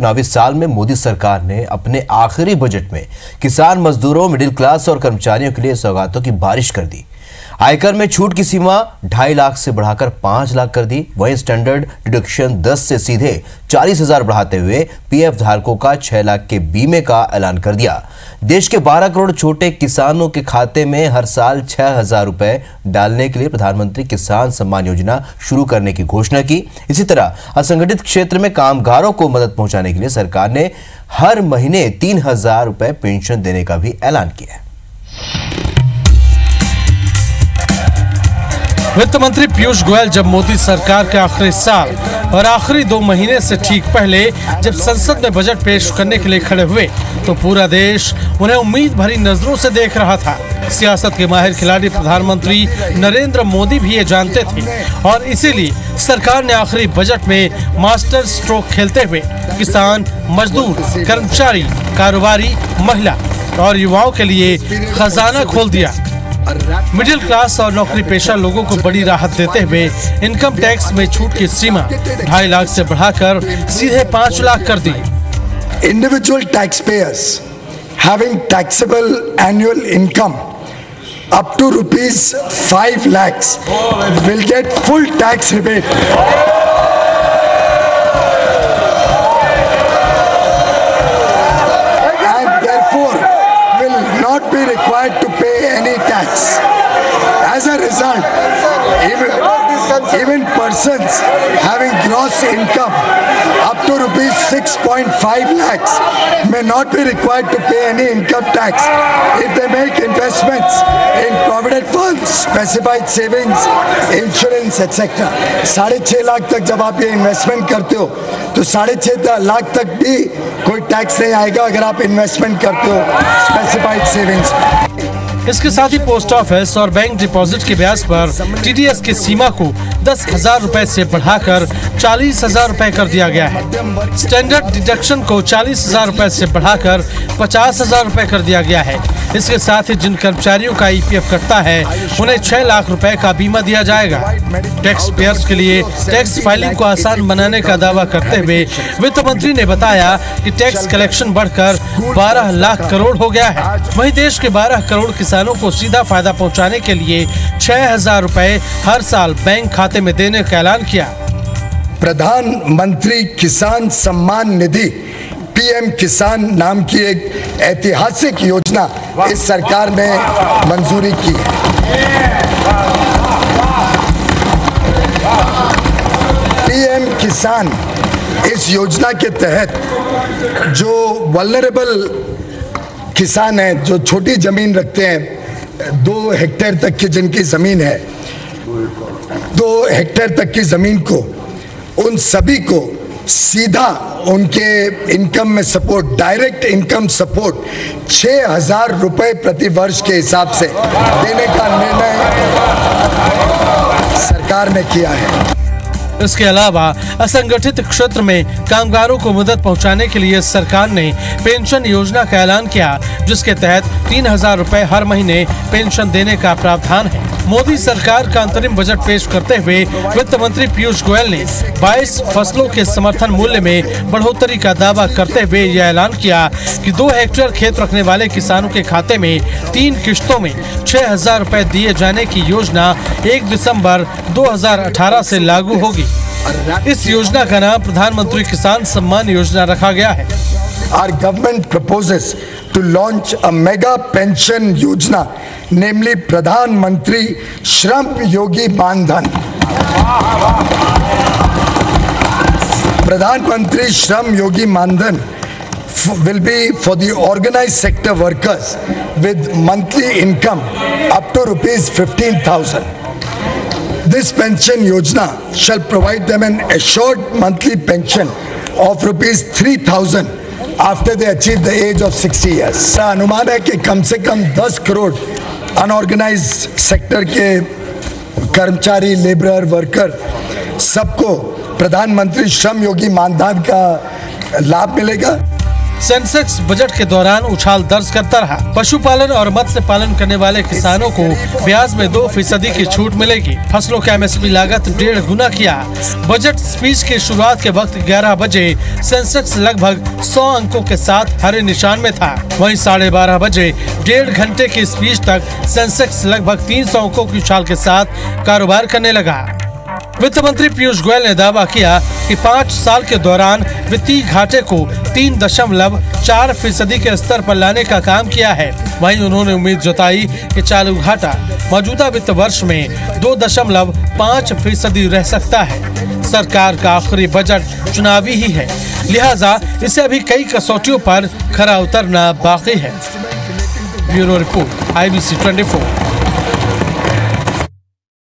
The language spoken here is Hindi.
चुनावी साल में मोदी सरकार ने अपने आखिरी बजट में किसान, मजदूरों, मिडिल क्लास और कर्मचारियों के लिए सौगातों की बारिश कर दी। आयकर में छूट की सीमा 2.5 लाख से बढ़ाकर 5 लाख कर दी। वहीं स्टैंडर्ड डिडक्शन 10 से सीधे 40,000 बढ़ाते हुए पीएफ धारकों का 6 लाख के बीमे का ऐलान कर दिया। देश के 12 करोड़ छोटे किसानों के खाते में हर साल 6,000 रुपए डालने के लिए प्रधानमंत्री किसान सम्मान योजना शुरू करने की घोषणा की। इसी तरह असंगठित क्षेत्र में कामगारों को मदद पहुंचाने के लिए सरकार ने हर महीने 3,000 रुपए पेंशन देने का भी ऐलान किया है। वित्त मंत्री पीयूष गोयल जब मोदी सरकार के आखिरी साल और आखिरी 2 महीने से ठीक पहले जब संसद में बजट पेश करने के लिए खड़े हुए तो पूरा देश उन्हें उम्मीद भरी नजरों से देख रहा था। सियासत के माहिर खिलाड़ी प्रधानमंत्री नरेंद्र मोदी भी ये जानते थे और इसीलिए सरकार ने आखिरी बजट में मास्टर स्ट्रोक खेलते हुए किसान, मजदूर, कर्मचारी, कारोबारी, महिला और युवाओं के लिए खजाना खोल दिया। मिडिल क्लास और नौकरी पेशा लोगों को बड़ी राहत देते हुए इनकम टैक्स में छूट की सीमा 2.5 लाख से बढ़ाकर सीधे 5 लाख कर दी। Individual taxpayers having taxable annual income up to ₹5 lakhs will get full tax rebate. And therefore will not be required to pay any tax. As a result, even persons having gross income up to ₹6.5 lakhs may not be required to pay any income tax if they make investments in provident funds, specified savings, insurance, etc. 6.5 lakh तक जब आप ये इन्वेस्टमेंट करते हो तो 6.5 लाख तक भी कोई टैक्स नहीं आएगा अगर आप इन्वेस्टमेंट करते हो स्पेसिफाइड सेविंग्स। इसके साथ ही पोस्ट ऑफिस और बैंक डिपॉजिट के ब्याज पर टीडीएस की सीमा को 10,000 रुपए से बढ़ाकर 40,000 रुपए कर दिया गया है। स्टैंडर्ड डिडक्शन को 40,000 रुपए से बढ़ाकर 50,000 रुपए कर दिया गया है। इसके साथ ही जिन कर्मचारियों का ईपीएफ कटता है उन्हें 6 लाख रुपए का बीमा दिया जाएगा। टैक्स पेयर्स के लिए टैक्स फाइलिंग को आसान बनाने का दावा करते हुए वित्त मंत्री ने बताया कि टैक्स कलेक्शन बढ़कर 12 लाख करोड़ हो गया है। वहीं देश के 12 करोड़ किसानों को सीधा फायदा पहुंचाने के लिए 6,000 रुपए हर साल बैंक खाते में देने का ऐलान किया। प्रधानमंत्री किसान सम्मान निधि पीएम किसान नाम की एक ऐतिहासिक योजना इस सरकार ने मंजूरी की है। पीएम किसान इस योजना के तहत जो वल्नरेबल किसान हैं, जो छोटी जमीन रखते हैं, 2 हेक्टेयर तक की जिनकी जमीन है, 2 हेक्टेयर तक की जमीन को, उन सभी को सीधा उनके इनकम में सपोर्ट, डायरेक्ट इनकम सपोर्ट 6,000 रुपए प्रति वर्ष के हिसाब से देने का निर्णय सरकार ने किया है। इसके अलावा असंगठित क्षेत्र में कामगारों को मदद पहुंचाने के लिए सरकार ने पेंशन योजना का ऐलान किया, जिसके तहत 3,000 रुपए हर महीने पेंशन देने का प्रावधान है। मोदी सरकार का अंतरिम बजट पेश करते हुए वित्त मंत्री पीयूष गोयल ने 22 फसलों के समर्थन मूल्य में बढ़ोतरी का दावा करते हुए यह ऐलान किया कि 2 हेक्टेयर खेत रखने वाले किसानों के खाते में 3 किश्तों में 6,000 रुपए दिए जाने की योजना 1 दिसंबर 2018 से लागू होगी। इस योजना का नाम प्रधानमंत्री किसान सम्मान योजना रखा गया है। Our government proposes to launch a mega pension yojana, namely Pradhan Mantri Shram Yogi Mandhan. Pradhan Mantri Shram Yogi Mandhan will be for the organized sector workers with monthly income up to ₹15,000. This pension yojana shall provide them an assured monthly pension of ₹3,000 after they achieve the age of 60 years. अनुमान है कि कम से कम 10 करोड़ अनऑर्गेनाइज्ड सेक्टर के कर्मचारी, लेबरर, वर्कर सबको प्रधानमंत्री श्रम योगी मानधन का लाभ मिलेगा। सेंसेक्स बजट के दौरान उछाल दर्ज करता रहा। पशुपालन और मत्स्य पालन करने वाले किसानों को ब्याज में 2% की छूट मिलेगी। फसलों का MSP लागत 1.5 गुना किया। बजट स्पीच की शुरुआत के वक्त 11 बजे सेंसेक्स लगभग 100 अंकों के साथ हरे निशान में था। वहीं 12:30 बजे 1.5 घंटे की स्पीच तक सेंसेक्स लगभग 300 अंकों की उछाल के साथ कारोबार करने लगा। वित्त मंत्री पीयूष गोयल ने दावा किया कि 5 साल के दौरान वित्तीय घाटे को 3.4% के स्तर पर लाने का काम किया है। वहीं उन्होंने उम्मीद जताई कि चालू घाटा मौजूदा वित्त वर्ष में 2.5% रह सकता है। सरकार का आखिरी बजट चुनावी ही है, लिहाजा इसे अभी कई कसौटियों पर खरा उतरना बाकी है। Bureau report, IBC 24।